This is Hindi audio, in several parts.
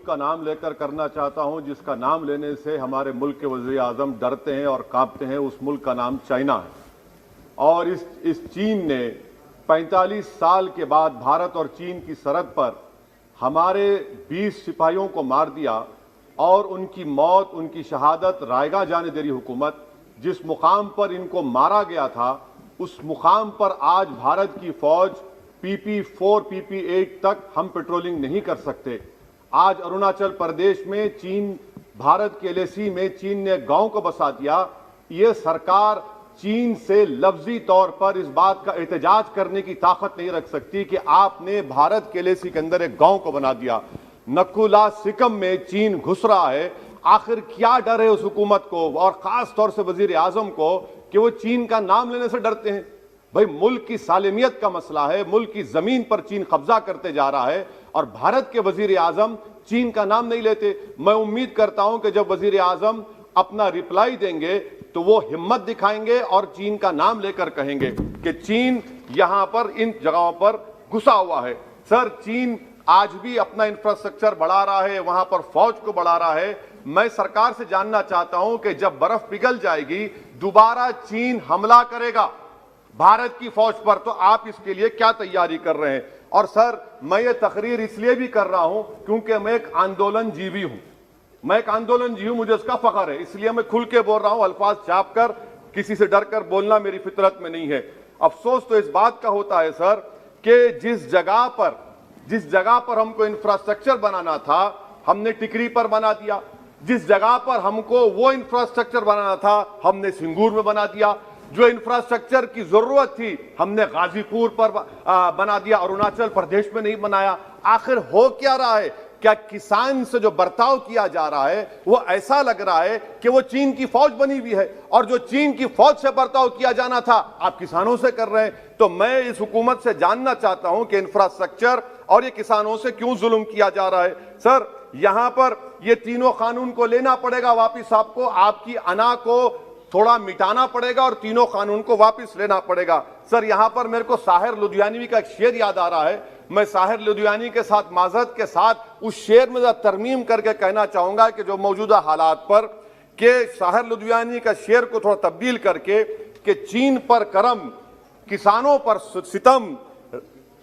का नाम लेकर करना चाहता हूं जिसका नाम लेने से हमारे मुल्क के वज़ीर आज़म डरते हैं और कांपते हैं। उस मुल्क का नाम चाइना है। और इस चीन ने 45 साल के बाद भारत और चीन की सरहद पर हमारे 20 सिपाहियों को मार दिया और उनकी मौत, उनकी शहादत रायगा जाने दे रही हुकूमत। जिस मुकाम पर इनको मारा गया था उस मुकाम पर आज भारत की फौज PP4 PP8 तक हम पेट्रोलिंग नहीं कर सकते। आज अरुणाचल प्रदेश में चीन, भारत के LAC में चीन ने गांव को बसा दिया। ये सरकार चीन से लफ्जी तौर पर इस बात का एहतजाज करने की ताकत नहीं रख सकती कि आपने भारत के LAC के अंदर एक गांव को बना दिया। नकुला सिकम में चीन घुस रहा है। आखिर क्या डर है उस हुकूमत को और खास तौर से वजीर आजम को कि वो चीन का नाम लेने से डरते हैं? भाई, मुल्क की सालिमियत का मसला है। मुल्क की जमीन पर चीन कब्जा करते जा रहा है और भारत के वजीर आजम चीन का नाम नहीं लेते। मैं उम्मीद करता हूं कि जब वजीर आजम अपना रिप्लाई देंगे तो वो हिम्मत दिखाएंगे और चीन का नाम लेकर कहेंगे कि चीन यहां पर इन जगहों पर घुसा हुआ है। सर, चीन आज भी अपना इंफ्रास्ट्रक्चर बढ़ा रहा है, वहां पर फौज को बढ़ा रहा है। मैं सरकार से जानना चाहता हूं कि जब बर्फ पिघल जाएगी दोबारा चीन हमला करेगा भारत की फौज पर, तो आप इसके लिए क्या तैयारी कर रहे हैं? और सर, मैं ये तकरीर इसलिए भी कर रहा हूं क्योंकि मैं एक आंदोलन जीवी हूं। मैं एक आंदोलन जीवी हूं, मुझे इसका फख्र है, इसलिए मैं खुल के बोल रहा हूं। अल्फाज छाप कर, किसी से डर कर बोलना मेरी फितरत में नहीं है। अफसोस तो इस बात का होता है सर कि जिस जगह पर हमको इंफ्रास्ट्रक्चर बनाना था हमने टिकरी पर बना दिया। जिस जगह पर हमको वो इंफ्रास्ट्रक्चर बनाना था हमने सिंगूर में बना दिया। जो इंफ्रास्ट्रक्चर की जरूरत थी हमने गाजीपुर पर बना दिया, अरुणाचल प्रदेश में नहीं बनाया। आखिर हो क्या रहा है? क्या किसान से जो बर्ताव किया जा रहा है वो ऐसा लग रहा है कि वो चीन की फौज बनी हुई है और जो चीन की फौज से बर्ताव किया जाना था आप किसानों से कर रहे हैं? तो मैं इस हुकूमत से जानना चाहता हूं कि इंफ्रास्ट्रक्चर और ये किसानों से क्यों जुल्म किया जा रहा है? सर, यहां पर ये तीनों कानून को लेना पड़ेगा वापिस, आपको आपकी अना को थोड़ा मिटाना पड़ेगा और तीनों कानून को वापस लेना पड़ेगा। सर, यहां पर मेरे को साहिर लुधियानवी का एक शेर याद आ रहा है। मैं साहिर लुधियानवी के साथ माजरत के साथ उस शेर में तरमीम करके कहना चाहूंगा कि जो मौजूदा हालात पर के साहिर लुधियानवी का शेर को थोड़ा तब्दील करके कि चीन पर करम, किसानों पर सितम,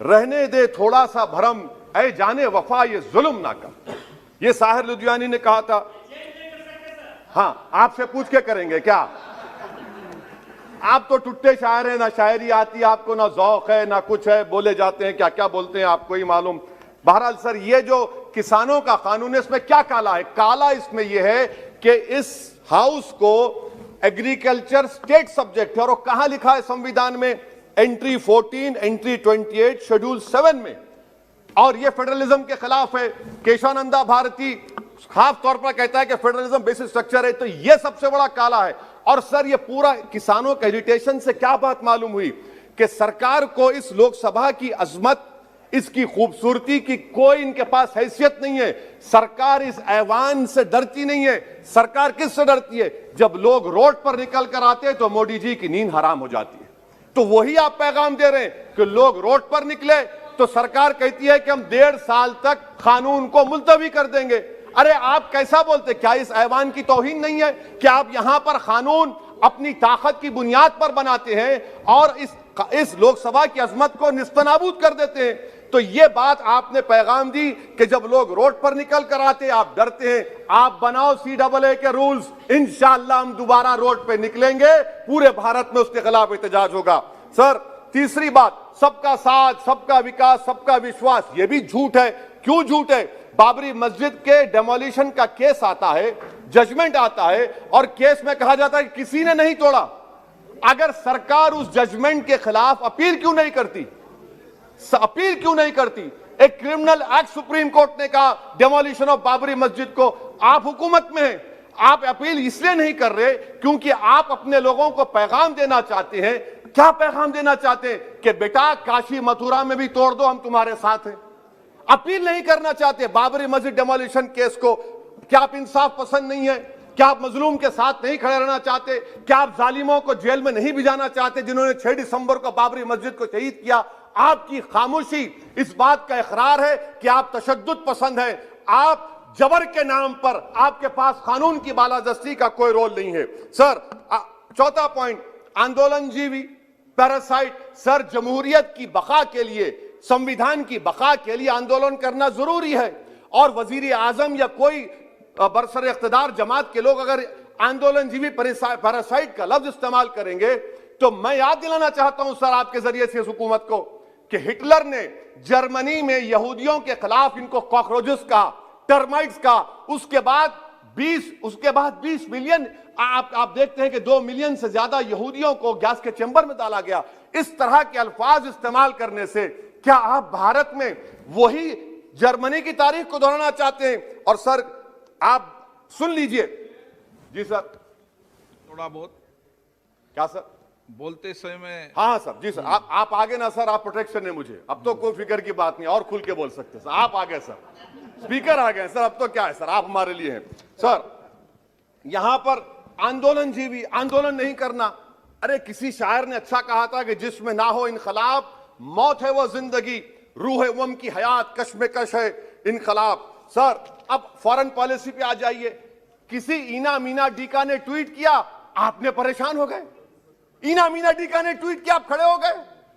रहने दे थोड़ा सा भरम, ऐ जाने वफा ये जुल्म ना कर। ये साहिर लुधियानवी ने कहा था। हाँ, आपसे पूछ के करेंगे क्या? आप तो टुट्टे शायर हैं, ना शायरी आती आपको, ना ज़ौक़ है, ना कुछ है, बोले जाते हैं क्या क्या बोलते हैं आपको ही मालूम। बहरहाल सर, ये जो किसानों का कानून है इसमें क्या काला है? काला इसमें यह है कि इस हाउस को एग्रीकल्चर स्टेट सब्जेक्ट है और कहां लिखा है संविधान में? एंट्री 14, एंट्री 28, शेड्यूल 7 में। और यह फेडरलिज्म के खिलाफ है। केशवानंदा भारती खास तौर पर कहता है कि फेडरलिज्म बेसिक स्ट्रक्चर है, तो यह सबसे बड़ा काला है। और सर, ये पूरा किसानों के एजिटेशन से क्या बात मालूम हुई कि सरकार को इस लोकसभा की अजमत, इसकी खूबसूरती की कोई इनके पास हैसियत नहीं है। सरकार इस ऐवान से डरती नहीं है। सरकार किससे डरती है? जब लोग रोड पर निकल कर आते हैं तो मोदी जी की नींद हराम हो जाती है। तो वही आप पैगाम दे रहे हैं कि लोग रोड पर निकले तो सरकार कहती है कि हम 1.5 साल तक कानून को मुलतवी कर देंगे। अरे आप कैसा बोलते? क्या इस ऐवान की तौहीन नहीं है? क्या आप यहां पर कानून अपनी ताकत की बुनियाद पर बनाते हैं और इस लोकसभा की अजमत को निस्तनाबूद कर देते हैं? तो ये बात आपने पैगाम दी कि जब लोग रोड पर निकल कर आते आप डरते हैं। आप बनाओ CAA के रूल्स, इंशाअल्लाह हम दोबारा रोड पे निकलेंगे, पूरे भारत में उसके खिलाफ एहतजाज होगा। सर, तीसरी बात, सबका साथ, सबका विकास, सबका विश्वास, ये भी झूठ है। क्यों झूठ है? बाबरी मस्जिद के डेमोलिशन का केस आता है, जजमेंट आता है और केस में कहा जाता है कि किसी ने नहीं तोड़ा। अगर सरकार उस जजमेंट के खिलाफ अपील क्यों नहीं करती? अपील क्यों नहीं करती? एक क्रिमिनल एक्ट सुप्रीम कोर्ट ने कहा डेमोलिशन ऑफ बाबरी मस्जिद को। आप हुकूमत में हैं, आप अपील इसलिए नहीं कर रहे क्योंकि आप अपने लोगों को पैगाम देना चाहते हैं। क्या पैगाम देना चाहते हैं? कि बेटा काशी मथुरा में भी तोड़ दो, हम तुम्हारे साथ हैं। अपील नहीं करना चाहते बाबरी मस्जिद डेमोलिशन केस को। क्या आप इंसाफ पसंद नहीं है? क्या आप मजलूम के साथ नहीं खड़े रहना चाहते? क्या आप जालिमों को जेल में नहीं भिजाना चाहते जिन्होंने 6 दिसंबर को बाबरी मस्जिद को शहीद किया? आपकी खामोशी इस बात का इकरार है कि आप तशद्दुद पसंद हैं। आप जबर के नाम पर आपके पास कानून की बालादस्ती का कोई रोल नहीं है। सर, चौथा पॉइंट, आंदोलनजीवी, पैरासाइट। सर, जमहूरियत की बका के लिए, संविधान की बका के लिए आंदोलन करना जरूरी है, और वजीर आजम या कोई बरसर इख्तिदार जमात के लोग अगर आंदोलनजीवी पैरासाइट का लफ्ज इस्तेमाल करेंगे तो मैं याद दिलाना चाहता हूं सर आपके जरिए से इस हुकूमत को कि हिटलर ने जर्मनी में यहूदियों के खिलाफ इनको कॉकरोचेस का, टर्माइट्स का, उसके बाद 20 मिलियन, आप देखते हैं कि 2 मिलियन से ज्यादा यहूदियों को गैस के चैम्बर में डाला गया। इस तरह के अल्फाज इस्तेमाल करने से क्या आप भारत में वही जर्मनी की तारीख को दोहराना चाहते हैं? और सर आप सुन लीजिए। जी सर, थोड़ा बहुत क्या सर बोलते समय में। हाँ सर, जी सर, आप आगे ना सर, आप प्रोटेक्शन है मुझे, अब तो कोई फिक्र की बात नहीं, और खुल के बोल सकते सर। आप आगे सर, स्पीकर आ गए सर, अब तो क्या है सर, आप हमारे लिए हैं। सर, यहां पर आंदोलनजीवी, आंदोलन नहीं करना। अरे किसी शायर ने अच्छा कहा था कि जिसमें ना हो इनकलाब, मौत है वो जिंदगी, रूह है वम की हयात, कश्मकश है इनकलाब। सर, अब फॉरेन पॉलिसी पे आ जाइए। किसी इना मीना डीका ने ट्वीट किया, आपने परेशान हो गए। इना मीना डीका ने ट्वीट किया, आप खड़े हो गए।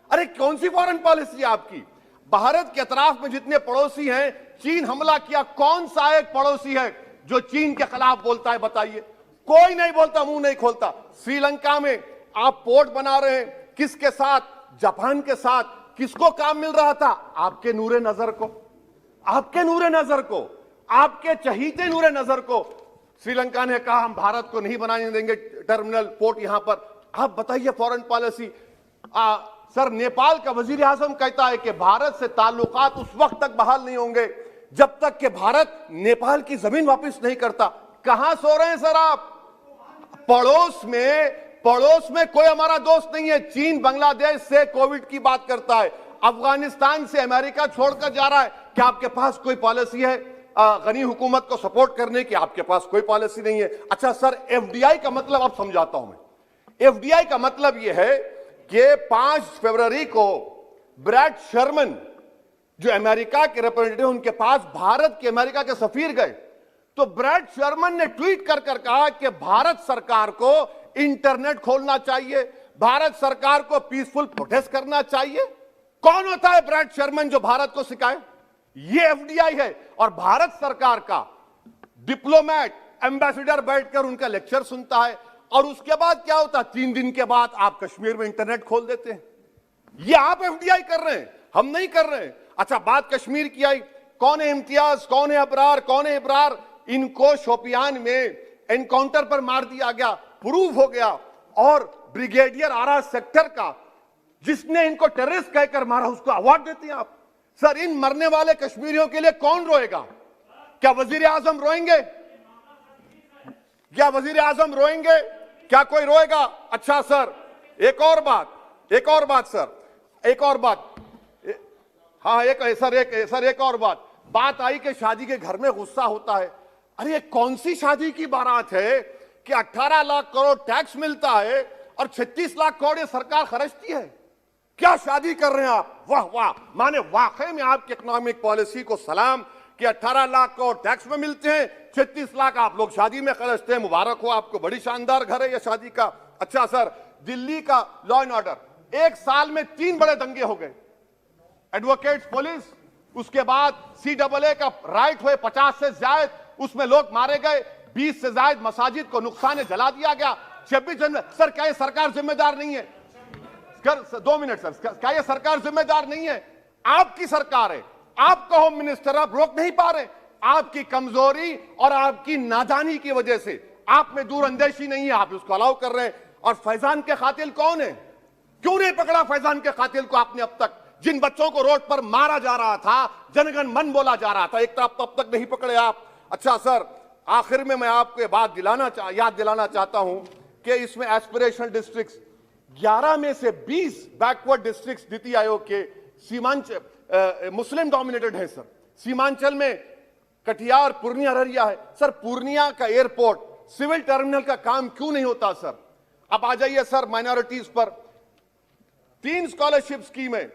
अरे कौन सी फॉरेन पॉलिसी है आपकी? भारत के अतराफ में जितने पड़ोसी हैं, चीन हमला किया, कौन सा एक पड़ोसी है जो चीन के खिलाफ बोलता है? बताइए। कोई नहीं बोलता, मुंह नहीं खोलता। श्रीलंका में आप पोर्ट बना रहे हैं, किसके साथ? जापान के साथ। किसको काम मिल रहा था? आपके नूरे नजर को, आपके नूरे नजर को, आपके चहीते नूरे नजर को। श्रीलंका ने कहा हम भारत को नहीं बनाने देंगे टर्मिनल पोर्ट यहां पर। आप बताइए फॉरेन पॉलिसी। सर, नेपाल का वजीर आजम कहता है कि भारत से ताल्लुकात उस वक्त तक बहाल नहीं होंगे जब तक कि भारत नेपाल की जमीन वापस नहीं करता। कहां सो रहे हैं सर आप? पड़ोस में कोई हमारा दोस्त नहीं है। चीन बांग्लादेश से कोविड की बात करता है, अफगानिस्तान से अमेरिका छोड़कर जा रहा है। क्या आपके पास कोई पॉलिसी है गनी हुकूमत को सपोर्ट करने की? आपके पास कोई पॉलिसी नहीं है। अच्छा सर, एफडीआई का मतलब अब समझाता हूं मैं। एफडीआई का मतलब यह है कि 5 फरवरी को ब्रैड शर्मन जो अमेरिका के रिप्रेजेंटेटिव, उनके पास भारत के अमेरिका के सफीर गए, तो ब्रैड शर्मन ने ट्वीट कर कहा कि भारत सरकार को इंटरनेट खोलना चाहिए, भारत सरकार को पीसफुल प्रोटेस्ट करना चाहिए। कौन होता है ब्रैड शर्मन जो भारत को सिखाए? ये एफडीआई है। और भारत सरकार का डिप्लोमेट, एम्बेसडर बैठकर उनका लेक्चर सुनता है, और उसके बाद क्या होता? 3 दिन के बाद आप कश्मीर में इंटरनेट खोल देते हैं। ये आप एफडीआई कर रहे हैं, हम नहीं कर रहे हैं। अच्छा, बात कश्मीर की आई। कौन है इम्तियाज, कौन है अबरार, कौन है इब्रार? इनको शोपियान में एनकाउंटर पर मार दिया गया, प्रूव हो गया। और ब्रिगेडियर आरा सेक्टर का जिसने इनको टेररिस्ट कहकर मारा, उसको अवार्ड देते हैं आप। सर, इन मरने वाले कश्मीरियों के लिए कौन रोएगा? क्या वजीर आजम रोएंगे? क्या वजीर आजम रोएंगे? क्या कोई रोएगा? अच्छा सर, एक और बात सर, हाँ एक और बात आई कि शादी के घर में गुस्सा होता है। अरे ये कौन सी शादी की बारात है कि 18 लाख करोड़ टैक्स मिलता है और 36 लाख करोड़ ये सरकार खर्चती है? क्या शादी कर रहे हैं आप? वाह वाह, माने वाकई में आपकी इकोनॉमिक पॉलिसी को सलाम कि 18 लाख करोड़ टैक्स में मिलते हैं, 36 लाख आप लोग शादी में खर्चते हैं। मुबारक हो आपको, बड़ी शानदार घर है ये शादी का। अच्छा सर, दिल्ली का लॉ एंड ऑर्डर, 1 साल में 3 बड़े दंगे हो गए। एडवोकेट्स पुलिस, उसके बाद CAA का राइट हुए 50 से ज्यादा, उसमें लोग मारे गए। 20 से ज्यादा मसाजिद को नुकसान जला दिया गया। 26 जनवरी। सर, क्या ये सरकार जिम्मेदार नहीं है? 2 मिनट सर, क्या ये सरकार जिम्मेदार नहीं है? आपकी सरकार है, आपका होम मिनिस्टर, आप रोक नहीं पा रहे। आपकी कमजोरी और आपकी नादानी की वजह से, आप में दूरअंदेशी नहीं है, आप उसको अलाउ कर रहे हैं। और फैजान के कातिल कौन है? क्यों नहीं पकड़ा फैजान के कातिल को आपने अब तक? जिन बच्चों को रोड पर मारा जा रहा था, जनगण मन बोला जा रहा था, एक तरफ तो अब तक नहीं पकड़े आप। अच्छा सर, आखिर में मैं आपको याद दिलाना चाहता हूं कि इसमें एस्पिरेशनल डिस्ट्रिक्ट्स 11 में से 20 बैकवर्ड डिस्ट्रिक्ट्स नीति आयोग के सीमांचल मुस्लिम डोमिनेटेड है सर। सीमांचल में कटिहार, पूर्णिया, अररिया है। सर, पूर्णिया का एयरपोर्ट, सिविल टर्मिनल का काम क्यों नहीं होता सर? अब आ जाइए सर माइनॉरिटीज पर। 3 स्कॉलरशिप स्कीम है।